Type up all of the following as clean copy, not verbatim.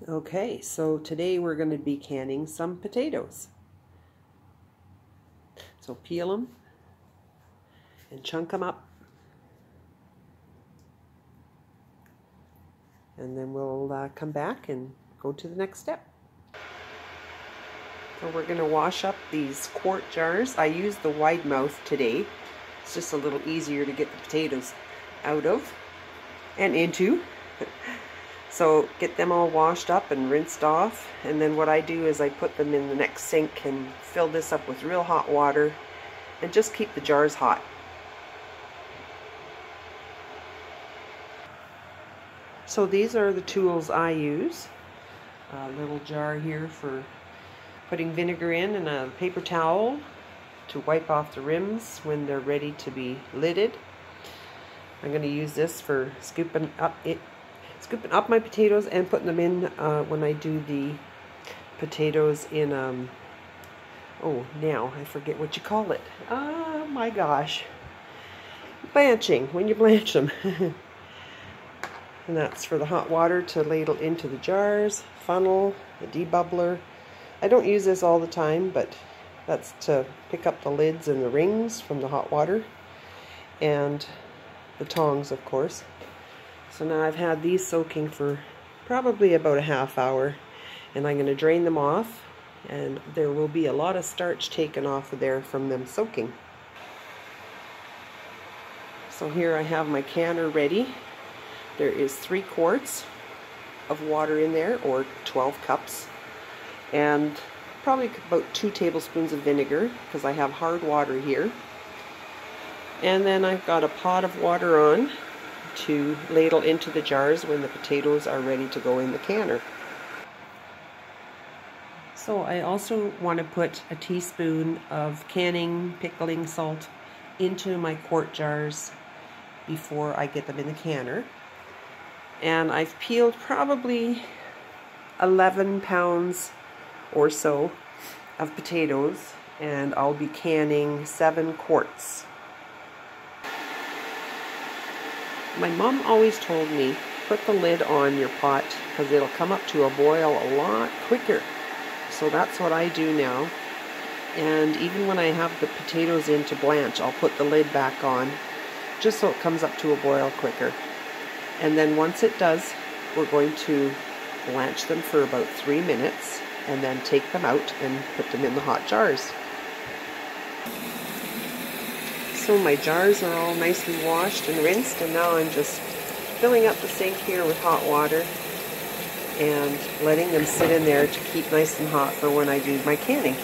Okay, so today we're going to be canning some potatoes. So peel them and chunk them up. And then we'll come back and go to the next step. So we're going to wash up these quart jars. I used the wide mouth today. It's just a little easier to get the potatoes out of and into. So get them all washed up and rinsed off, and then what I do is I put them in the next sink and fill this up with real hot water and just keep the jars hot. So these are the tools I use. A little jar here for putting vinegar in, and a paper towel to wipe off the rims when they're ready to be lidded. I'm going to use this for scooping up my potatoes and putting them in when I do the potatoes in, oh, now I forget what you call it. Oh my gosh. Blanching, when you blanch them. And that's for the hot water to ladle into the jars, funnel, the debubbler. I don't use this all the time, but that's to pick up the lids and the rings from the hot water. And the tongs, of course. So now I've had these soaking for probably about a half hour, and I'm going to drain them off, and there will be a lot of starch taken off of there from them soaking. So here I have my canner ready. There is 3 quarts of water in there, or 12 cups, and probably about 2 tablespoons of vinegar, because I have hard water here. And then I've got a pot of water on to ladle into the jars when the potatoes are ready to go in the canner. So I also want to put a teaspoon of canning pickling salt into my quart jars before I get them in the canner. And I've peeled probably 11 pounds or so of potatoes, and I'll be canning 7 quarts. My mom always told me, put the lid on your pot because it'll come up to a boil a lot quicker. So that's what I do now. And even when I have the potatoes in to blanch, I'll put the lid back on just so it comes up to a boil quicker. And then once it does, we're going to blanch them for about 3 minutes and then take them out and put them in the hot jars. So my jars are all nicely washed and rinsed, and now I'm just filling up the sink here with hot water and letting them sit in there to keep nice and hot for when I do my canning.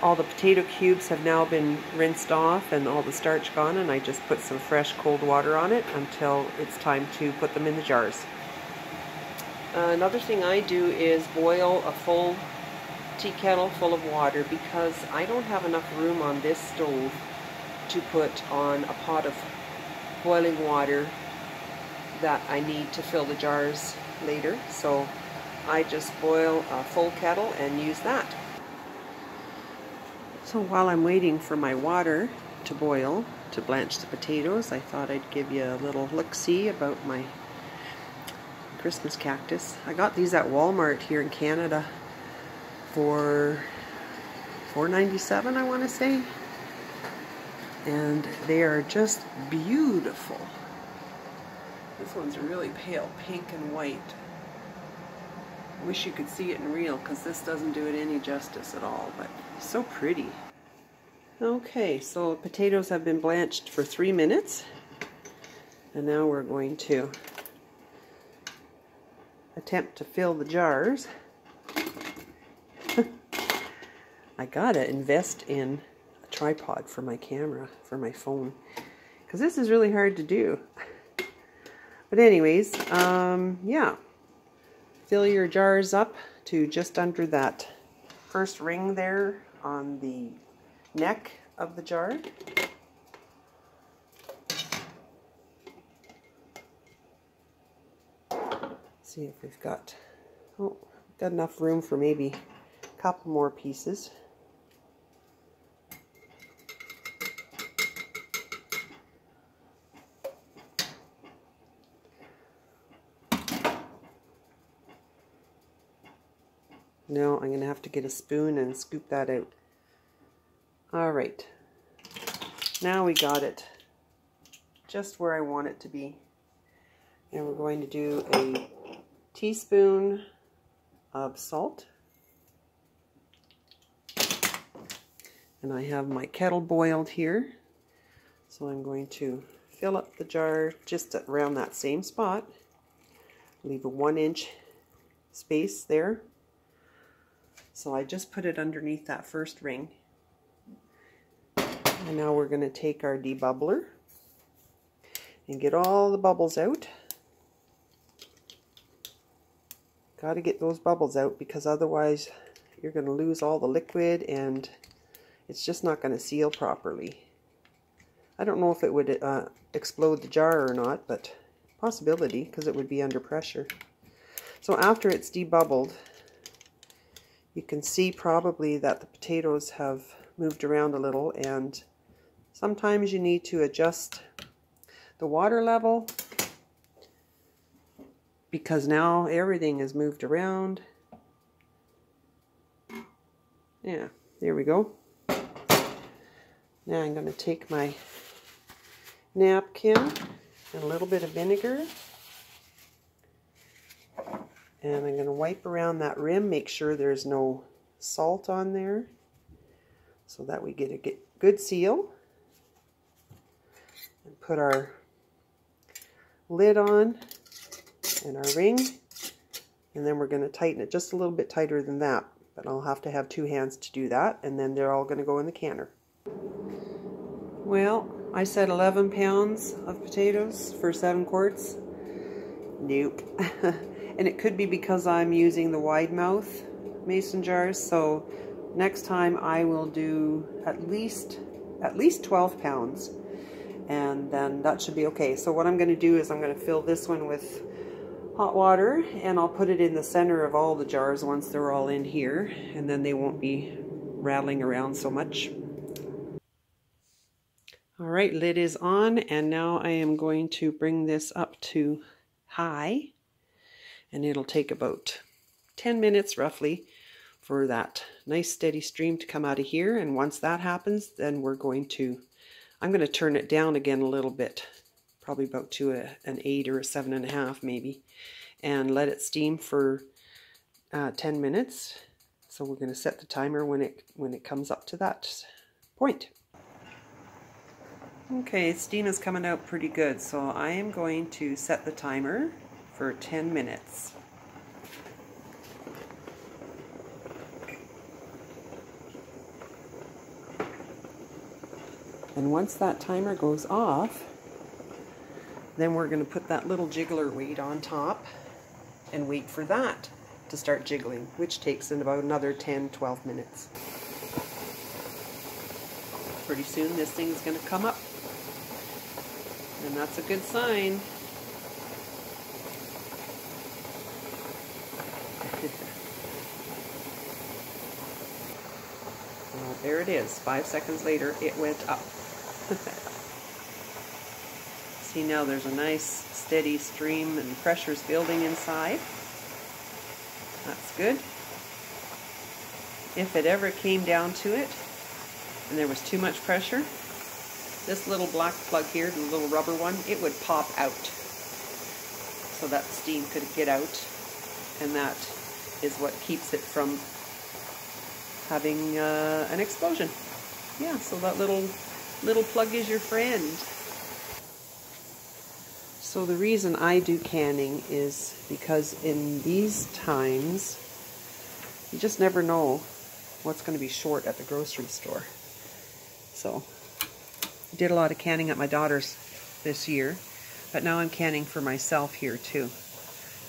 All the potato cubes have now been rinsed off and all the starch gone, and I just put some fresh cold water on it until it's time to put them in the jars. Another thing I do is boil a full tea kettle full of water, because I don't have enough room on this stove to put on a pot of boiling water that I need to fill the jars later. So I just boil a full kettle and use that. So while I'm waiting for my water to boil to blanch the potatoes, I thought I'd give you a little look-see about my Christmas cactus. I got these at Walmart here in Canada for $4.97, I want to say, and they are just beautiful. This one's really pale pink and white. I wish you could see it in real, because this doesn't do it any justice at all, but so pretty. Okay, so potatoes have been blanched for 3 minutes, and now we're going to attempt to fill the jars. I gotta invest in a tripod for my camera, for my phone, because this is really hard to do. But anyways, yeah. Fill your jars up to just under that first ring there on the neck of the jar. See if we've got, oh, got enough room for maybe a couple more pieces. Now I'm going to have to get a spoon and scoop that out. Alright, now we got it just where I want it to be. And we're going to do a teaspoon of salt. And I have my kettle boiled here. So I'm going to fill up the jar just around that same spot. Leave a 1-inch space there. So I just put it underneath that first ring. And now we're going to take our debubbler and get all the bubbles out. Got to get those bubbles out because otherwise you're going to lose all the liquid and it's just not going to seal properly. I don't know if it would explode the jar or not, but possibility because it would be under pressure. So after it's debubbled, you can see probably that the potatoes have moved around a little, and sometimes you need to adjust the water level because now everything is moved around. Yeah, there we go. Now I'm going to take my napkin and a little bit of vinegar, and I'm going to wipe around that rim, make sure there's no salt on there so that we get a good seal. And put our lid on and our ring, and then we're going to tighten it just a little bit tighter than that, but I'll have to have 2 hands to do that, and then they're all going to go in the canner. Well, I said 11 pounds of potatoes for 7 quarts. Nope. And it could be because I'm using the wide mouth mason jars, so next time I will do at least 12 pounds, and then that should be okay. So what I'm going to do is I'm going to fill this one with hot water, and I'll put it in the center of all the jars once they're all in here, and then they won't be rattling around so much. Alright, lid is on, and now I am going to bring this up to high, and it'll take about 10 minutes roughly for that nice steady stream to come out of here. And once that happens, then I'm going to turn it down again a little bit, probably about to an 8 or a 7.5 maybe, and let it steam for 10 minutes. So we're going to set the timer when it comes up to that point. Okay, steam is coming out pretty good, so I am going to set the timer for 10 minutes. And once that timer goes off, then we're going to put that little jiggler weight on top and wait for that to start jiggling, which takes in about another 10-12 minutes. Pretty soon this thing's going to come up, and that's a good sign. Well, there it is. 5 seconds later, it went up. See, now there's a nice steady stream and pressure's building inside. That's good. If it ever came down to it and there was too much pressure, this little black plug here, the little rubber one, it would pop out so that the steam could get out, and that is what keeps it from having an explosion. Yeah, so that little plug is your friend. So the reason I do canning is because in these times, you just never know what's going to be short at the grocery store. So I did a lot of canning at my daughter's this year, but now I'm canning for myself here too.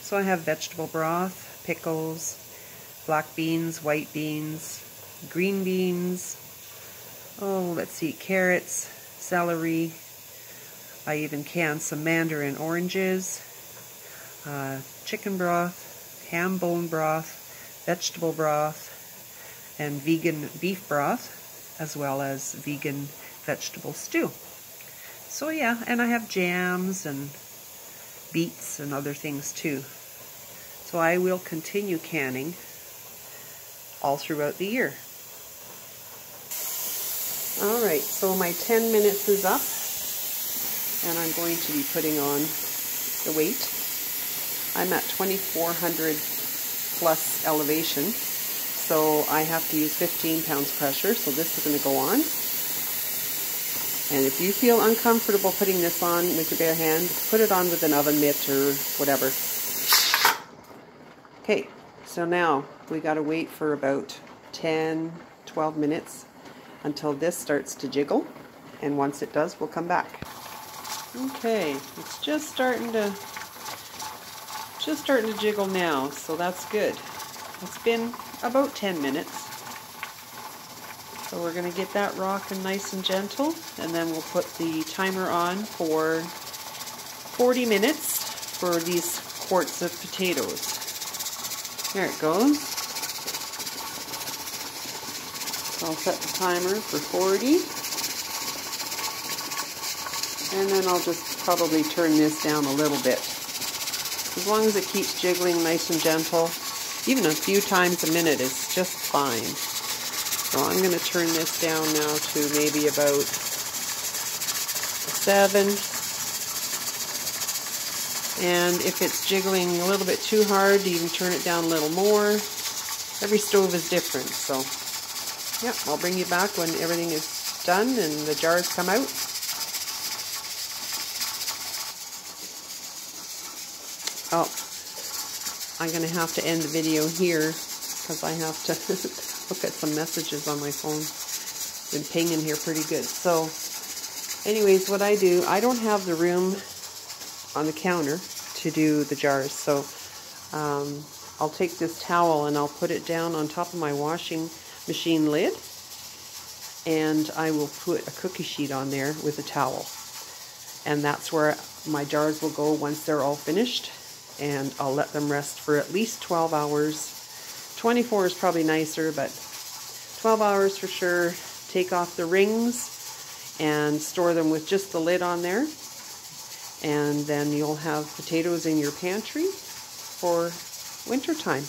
So I have vegetable broth, pickles, black beans, white beans, green beans, let's see, carrots, celery. I even canned some mandarin oranges, chicken broth, ham bone broth, vegetable broth, and vegan beef broth, as well as vegan vegetable stew. So yeah, and I have jams and beets and other things too. So I will continue canning all throughout the year. Alright, so my 10 minutes is up, and I'm going to be putting on the weight. I'm at 2,400 plus elevation, so I have to use 15 pounds pressure, so this is going to go on. And if you feel uncomfortable putting this on with your bare hand, put it on with an oven mitt or whatever. Okay, so now we got to wait for about 10-12 minutes until this starts to jiggle, and once it does, we'll come back. Okay, it's just starting to jiggle now, so that's good. It's been about 10 minutes. So we're going to get that rocking nice and gentle, and then we'll put the timer on for 40 minutes for these quarts of potatoes. There it goes. I'll set the timer for 40, and then I'll just probably turn this down a little bit. As long as it keeps jiggling nice and gentle, even a few times a minute is just fine. So I'm going to turn this down now to maybe about 7. And if it's jiggling a little bit too hard, you can turn it down a little more. Every stove is different, so yeah, I'll bring you back when everything is done and the jars come out. Oh, I'm going to have to end the video here because I have to look at some messages on my phone. Been pinging here pretty good. So anyways, what I do, I don't have the room on the counter to do the jars, so I'll take this towel and I'll put it down on top of my washing machine lid, and I will put a cookie sheet on there with a towel, and that's where my jars will go once they're all finished, and I'll let them rest for at least 12 hours. 24 is probably nicer, but 12 hours for sure. Take off the rings and store them with just the lid on there, and then you'll have potatoes in your pantry for winter time.